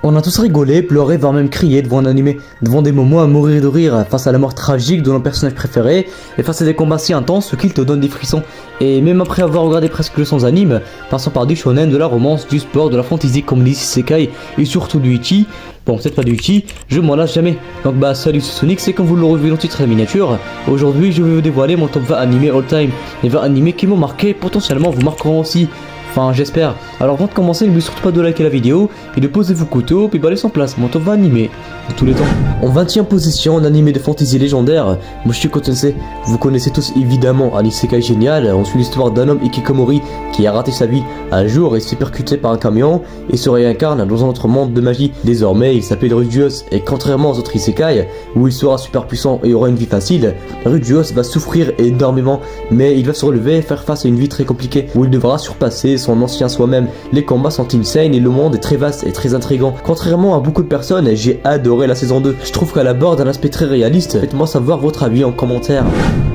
On a tous rigolé, pleuré, voire même crié devant un animé, devant des moments à mourir de rire, face à la mort tragique de nos personnages préférés, et face à des combats si intenses qu'ils te donnent des frissons. Et même après avoir regardé presque le sans anime, passant par du shonen, de la romance, du sport, de la fantasy comme les isekai, et surtout du ichi, bon peut-être pas du ichi, je m'en lâche jamais. Donc bah salut c'est Sonic, c'est comme vous l'aurez vu dans le titre et la miniature. Aujourd'hui je vais vous dévoiler mon top 20 animés all time, les 20 animés qui m'ont marqué, potentiellement vous marqueront aussi. Enfin j'espère. Alors avant de commencer, n'oubliez surtout pas de liker la vidéo et de poser vos couteaux puis baller en place mon top 20 animé de tous les temps. En 20ème position, un animé de fantasy légendaire, Mushoku Tensei. Vous connaissez tous évidemment un isekai génial. On suit l'histoire d'un homme Ikikomori qui a raté sa vie un jour et se fait percuter par un camion et se réincarne dans un autre monde de magie. Désormais il s'appelle Rudios et contrairement aux autres isekai où il sera super puissant et aura une vie facile, Rudios va souffrir énormément mais il va se relever et faire face à une vie très compliquée où il devra surpasser son ancien soi-même. Les combats sont insane et le monde est très vaste et très intriguant. Contrairement à beaucoup de personnes, j'ai adoré la saison 2. Je trouve qu'elle aborde un aspect très réaliste. Faites-moi savoir votre avis en commentaire.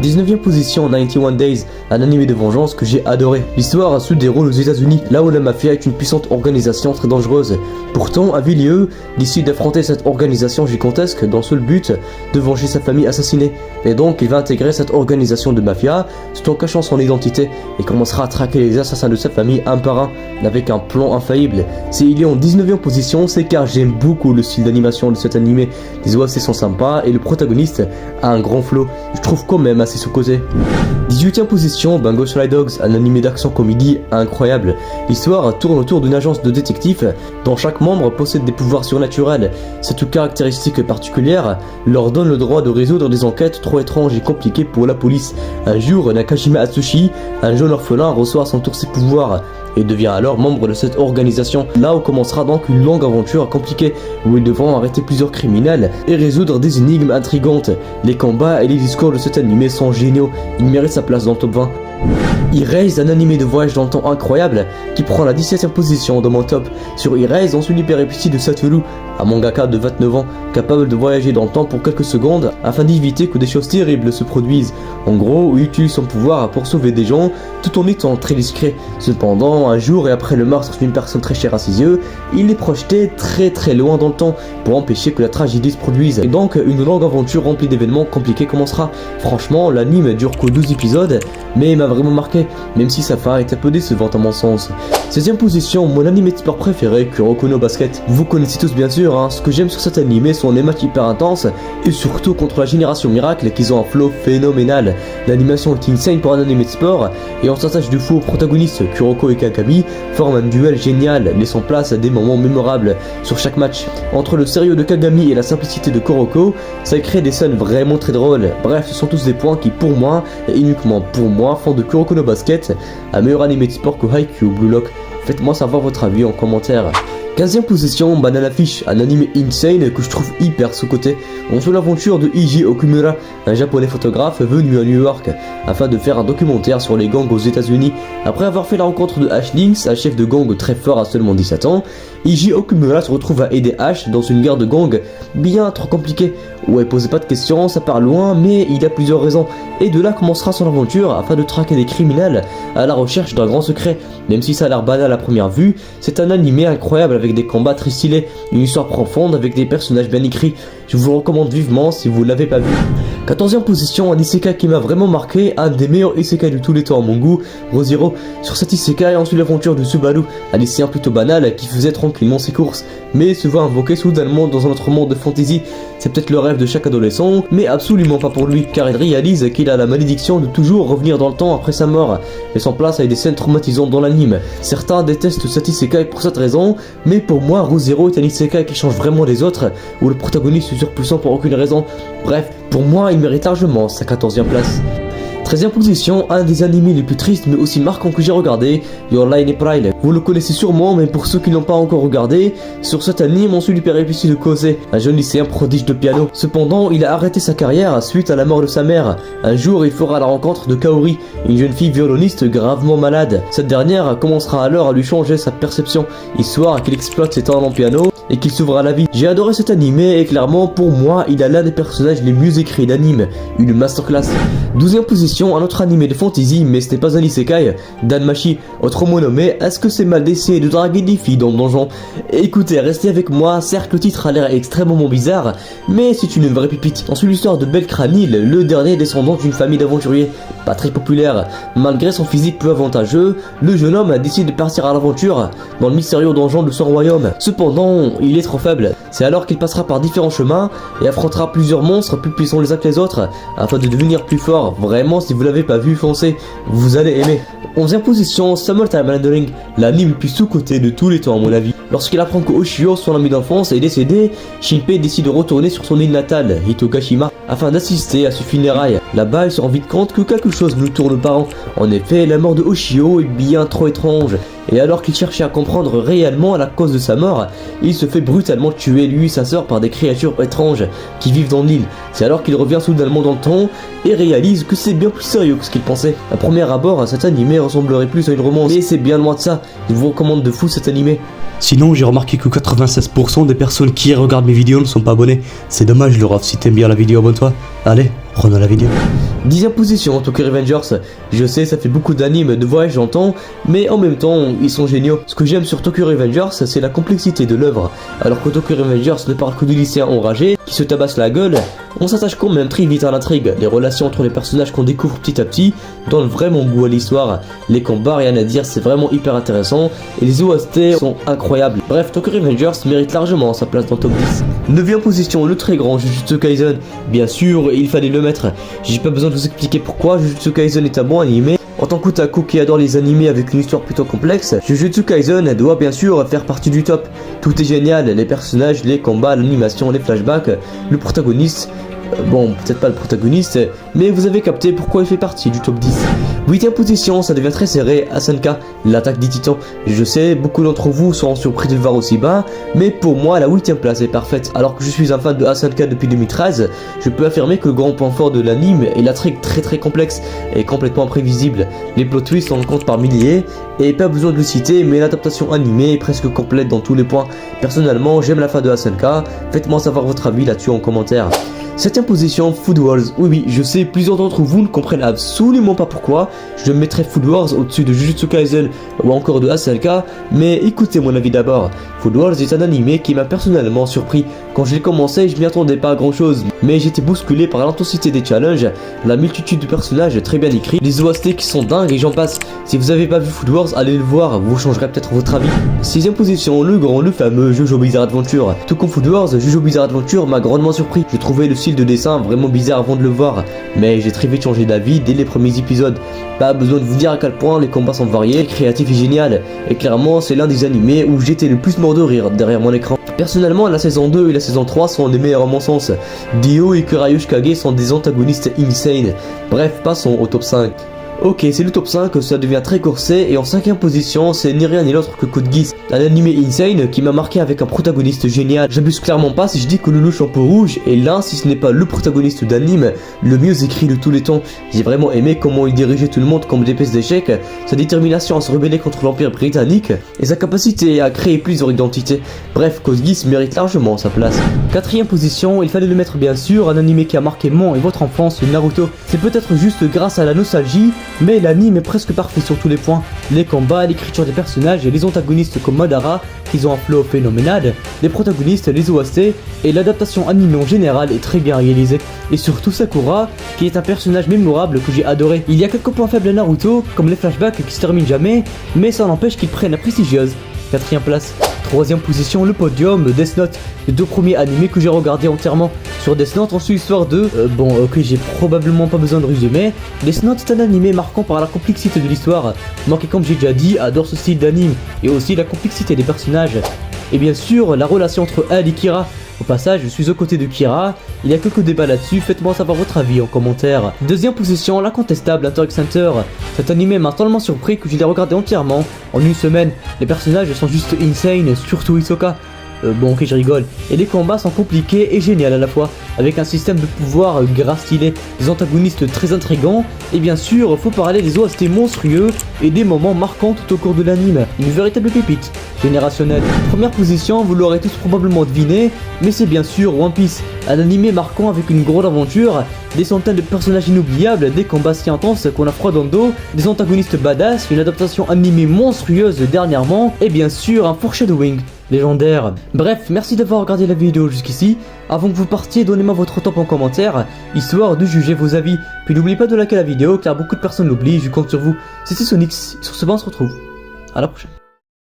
19ème position, 91 Days, un animé de vengeance que j'ai adoré. L'histoire se déroule aux États-Unis, là où la mafia est une puissante organisation très dangereuse. Pourtant, Avilieu décide d'affronter cette organisation gigantesque dans le seul but de venger sa famille assassinée. Et donc, il va intégrer cette organisation de mafia tout en cachant son identité et commencera à traquer les assassins de sa famille un par un avec un plan infaillible. Si il est en 19ème position, c'est car j'aime beaucoup le style d'animation de cet animé. Les OAC sont sympas et le protagoniste a un grand flow. Je trouve quand même assez sous-côté. 18ème position, Bungo Stray Dogs, un animé d'action comédie incroyable. L'histoire tourne autour d'une agence de détectives dont chaque membre possède des pouvoirs surnaturels. Cette caractéristique particulière leur donne le droit de résoudre des enquêtes trop étranges et compliquées pour la police. Un jour, Nakajima Atsushi, un jeune orphelin, reçoit à son tour ses pouvoirs et devient alors membre de cette organisation. Là où commencera donc une longue aventure compliquée où ils devront arrêter plusieurs criminels et résoudre des énigmes intrigantes. Les combats et les discours de cet animé sont géniaux, il mérite sa place dans le top 20. Erase, un animé de voyage dans le temps incroyable qui prend la 17ème position dans mon top. Sur Erase, on suit les péripéties de Satoru, un mangaka de 29 ans capable de voyager dans le temps pour quelques secondes afin d'éviter que des choses terribles se produisent. En gros, il utilise son pouvoir pour sauver des gens tout en étant très discret. Cependant, un jour et après le meurtre d'une personne très chère à ses yeux, il est projeté très loin dans le temps pour empêcher que la tragédie se produise. Et donc, une longue aventure remplie d'événements compliqués commencera. Franchement, l'anime dure que 12 épisodes, mais il m'a vraiment marqué, même si sa fin est un peu décevante à mon sens. 16ème position, mon animé de sport préféré, Kuroko no Basket. Vous connaissez tous bien sûr, hein. Ce que j'aime sur cet animé sont les matchs hyper intenses et surtout contre la génération miracle qu'ils ont un flow phénoménal. L'animation est insane pour un animé de sport et on s'attache de fou aux protagonistes. Kuroko et Kagami forment un duel génial, laissant place à des moments mémorables sur chaque match. Entre le sérieux de Kagami et la simplicité de Kuroko, ça crée des scènes vraiment très drôles. Bref, ce sont tous des points qui pour moi, et uniquement pour moi, font de Kuroko no Basket un meilleur animé de sport que Haikyuu ou Blue Lock. Faites-moi savoir votre avis en commentaire. 15ème position, Banana Fish, un anime insane que je trouve hyper sous-côté. On suit l'aventure de Eiji Okumura, un japonais photographe venu à New York afin de faire un documentaire sur les gangs aux États-Unis. Après avoir fait la rencontre de Ash Lynx, un chef de gang très fort à seulement 17 ans, Eiji Okumura se retrouve à aider Ash dans une guerre de gang bien trop compliquée où elle posait pas de questions, ça part loin, mais il y a plusieurs raisons. Et de là commencera son aventure afin de traquer des criminels à la recherche d'un grand secret. Même si ça a l'air banal à première vue, c'est un animé incroyable avec des combats très stylés, une histoire profonde avec des personnages bien écrits. Je vous le recommande vivement si vous l'avez pas vu. 14ème position, un isekai qui m'a vraiment marqué, un des meilleurs isekai de tous les temps à mon goût, Re:Zero. Sur cet isekai, on suit l'aventure de Subaru, un lycéen plutôt banal qui faisait tranquillement ses courses, mais se voit invoqué soudainement dans un autre monde de fantasy. C'est peut-être le rêve de chaque adolescent, mais absolument pas pour lui, car il réalise qu'il a la malédiction de toujours revenir dans le temps après sa mort, laissant place à des scènes traumatisantes dans l'anime. Certains détestent cet isekai pour cette raison, mais pour moi, Re:Zero est un isekai qui change vraiment les autres, où le protagoniste est surpuissant pour aucune raison. Bref, pour moi, il mérite largement sa 14ème place. 13ème position, un des animés les plus tristes mais aussi marquants que j'ai regardé, Your Lie in April. Vous le connaissez sûrement, mais pour ceux qui n'ont pas encore regardé, sur cet anime on suit les péripéties de Kosei, un jeune lycéen prodige de piano. Cependant, il a arrêté sa carrière suite à la mort de sa mère. Un jour, il fera la rencontre de Kaori, une jeune fille violoniste gravement malade. Cette dernière commencera alors à lui changer sa perception, histoire qu'il exploite ses talents en piano et qu'il s'ouvre à la vie. J'ai adoré cet animé et clairement pour moi il a l'un des personnages les mieux écrits d'anime, une masterclass. 12ème position, position, un autre animé de fantasy, mais ce n'est pas un isekai, Danmachi, autrement nommé Est-ce que c'est mal d'essayer de draguer des filles dans le donjon? Écoutez, restez avec moi, certes le titre a l'air extrêmement bizarre, mais c'est une vraie pipite. On suit l'histoire de Belkranil, le dernier descendant d'une famille d'aventuriers, pas très populaire. Malgré son physique peu avantageux, le jeune homme a décidé de partir à l'aventure dans le mystérieux donjon de son royaume. Cependant, il est trop faible. C'est alors qu'il passera par différents chemins et affrontera plusieurs monstres plus puissants les uns que les autres afin de devenir plus fort. Vraiment, si vous l'avez pas vu, foncez, vous allez aimer. 11e position, Summertime Rendering, l'anime le plus sous-coté de tous les temps à mon avis. Lorsqu'il apprend que Oshio, son ami d'enfance, est décédé, Shinpei décide de retourner sur son île natale, Hitogashima, afin d'assister à ses funérailles. Là-bas, il se rend vite compte que quelque chose nous tourne pas rond. En effet, la mort de Oshio est bien trop étrange. Et alors qu'il cherchait à comprendre réellement la cause de sa mort, il se fait brutalement tuer lui et sa sœur par des créatures étranges qui vivent dans l'île. C'est alors qu'il revient soudainement dans le temps et réalise que c'est bien plus sérieux que ce qu'il pensait. À premier abord, cet animé ressemblerait plus à une romance, mais c'est bien loin de ça. Je vous recommande de fou cet animé. Sinon, j'ai remarqué que 96% des personnes qui regardent mes vidéos ne sont pas abonnées. C'est dommage, Laura, si t'aimes bien la vidéo, abonne-toi. Allez, prenons la vidéo. 10e position, Tokyo Revengers. Je sais, ça fait beaucoup d'animes de voyage j'entends, mais en même temps, ils sont géniaux. Ce que j'aime sur Tokyo Revengers, c'est la complexité de l'œuvre. Alors que Tokyo Revengers ne parle que de lycéens enragés qui se tabassent la gueule, on s'attache quand même très vite à l'intrigue. Les relations entre les personnages qu'on découvre petit à petit donnent vraiment goût à l'histoire. Les combats, rien à dire, c'est vraiment hyper intéressant et les OST sont incroyables. Bref, Tokyo Revengers mérite largement sa place dans le top 10. 9e position, le très grand Jujutsu Kaisen. Bien sûr, il fallait le mettre. J'ai pas besoin de vous expliquer pourquoi Jujutsu Kaisen est un bon animé. En tant qu'otaku qui adore les animés avec une histoire plutôt complexe, Jujutsu Kaisen doit bien sûr faire partie du top. Tout est génial, les personnages, les combats, l'animation, les flashbacks, le protagoniste. Bon, peut-être pas le protagoniste, mais vous avez capté pourquoi il fait partie du top 10. 8e position, ça devient très serré, Asanka, l'attaque des titans. Je sais, beaucoup d'entre vous seront surpris de le voir aussi bas, mais pour moi, la 8e place est parfaite. Alors que je suis un fan de Asanka depuis 2013, je peux affirmer que le grand point fort de l'anime est l'intrigue très complexe et complètement imprévisible. Les plot twists on en compte par milliers, et pas besoin de le citer, mais l'adaptation animée est presque complète dans tous les points. Personnellement, j'aime la fin de Asanka, faites-moi savoir votre avis là-dessus en commentaire. 7e position, Food Wars. Oui, je sais, plusieurs d'entre vous ne comprennent absolument pas pourquoi je mettrais Food Wars au-dessus de Jujutsu Kaisen ou encore de Asanka, mais écoutez mon avis d'abord. Food Wars est un animé qui m'a personnellement surpris. Quand je l'ai commencé, je m'y attendais pas à grand chose, mais j'étais bousculé par l'intensité des challenges, la multitude de personnages très bien écrits, les OST qui sont dingues et j'en passe. Si vous avez pas vu Food Wars, allez le voir, vous changerez peut-être votre avis. 6e position, le fameux Jojo Bizarre Adventure. Tout comme Food Wars, Jojo Bizarre Adventure m'a grandement surpris. Je trouvais le style de dessin vraiment bizarre avant de le voir, mais j'ai très vite changé d'avis dès les premiers épisodes. Pas besoin de vous dire à quel point les combats sont variés, créatifs et génial, et clairement c'est l'un des animés où j'étais le plus mort de rire derrière mon écran. Personnellement, la saison 2 et la saison 3 sont les meilleurs à mon sens. Dio et Kurayush Kage sont des antagonistes insane. Bref, passons au top 5. Ok, c'est le top 5, ça devient très corsé, et en 5e position, c'est ni rien ni l'autre que Code Geass, un animé insane qui m'a marqué avec un protagoniste génial. J'abuse clairement pas si je dis que le chapeau rouge est l'un, si ce n'est pas le protagoniste d'anime, le mieux écrit de tous les temps. J'ai vraiment aimé comment il dirigeait tout le monde comme des pièces d'échecs, sa détermination à se rebeller contre l'Empire britannique, et sa capacité à créer plusieurs identités. Bref, Code Geass mérite largement sa place. 4e position, il fallait le mettre bien sûr, un animé qui a marqué mon et votre enfance, Naruto. C'est peut-être juste grâce à la nostalgie, mais l'anime est presque parfait sur tous les points. Les combats, l'écriture des personnages et les antagonistes comme Madara, qui ont un flow phénoménal, les protagonistes, les OST et l'adaptation animée en général est très bien réalisée. Et surtout Sakura, qui est un personnage mémorable que j'ai adoré. Il y a quelques points faibles à Naruto, comme les flashbacks qui se terminent jamais, mais ça n'empêche qu'ils prennent la prestigieuse 4e place. 3e position, le podium, Death Note, les 2 premiers animés que j'ai regardés entièrement. Sur Death Note, on suit l'histoire de... j'ai probablement pas besoin de résumer. Death Note est un animé marquant par la complexité de l'histoire. Moi qui, comme j'ai déjà dit, adore ce style d'anime, et aussi la complexité des personnages. Et bien sûr, la relation entre elle et Kira. Au passage, je suis aux côtés de Kira, il y a quelques débats là-dessus, faites-moi savoir votre avis en commentaire. 2e position, l'incontestable Hunter x Hunter. Cet animé m'a tellement surpris que je l'ai regardé entièrement en une semaine. Les personnages sont juste insane, surtout Hisoka. Ok, je rigole. Et les combats sont compliqués et géniaux à la fois. avec un système de pouvoir grave stylé, des antagonistes très intrigants, et bien sûr, faut parler des OST monstrueux et des moments marquants tout au cours de l'anime. Une véritable pépite générationnelle. Première position, vous l'aurez tous probablement deviné, mais c'est bien sûr One Piece, un animé marquant avec une grosse aventure, des centaines de personnages inoubliables, des combats si intenses qu'on a froid dans le dos, des antagonistes badass, une adaptation animée monstrueuse dernièrement, et bien sûr un foreshadowing légendaire. Bref, merci d'avoir regardé la vidéo jusqu'ici. Avant que vous partiez, donnez-moi votre top en commentaire, histoire de juger vos avis. Puis n'oubliez pas de liker la vidéo car beaucoup de personnes l'oublient, je compte sur vous. C'était Sonix, sur ce on se retrouve. À la prochaine.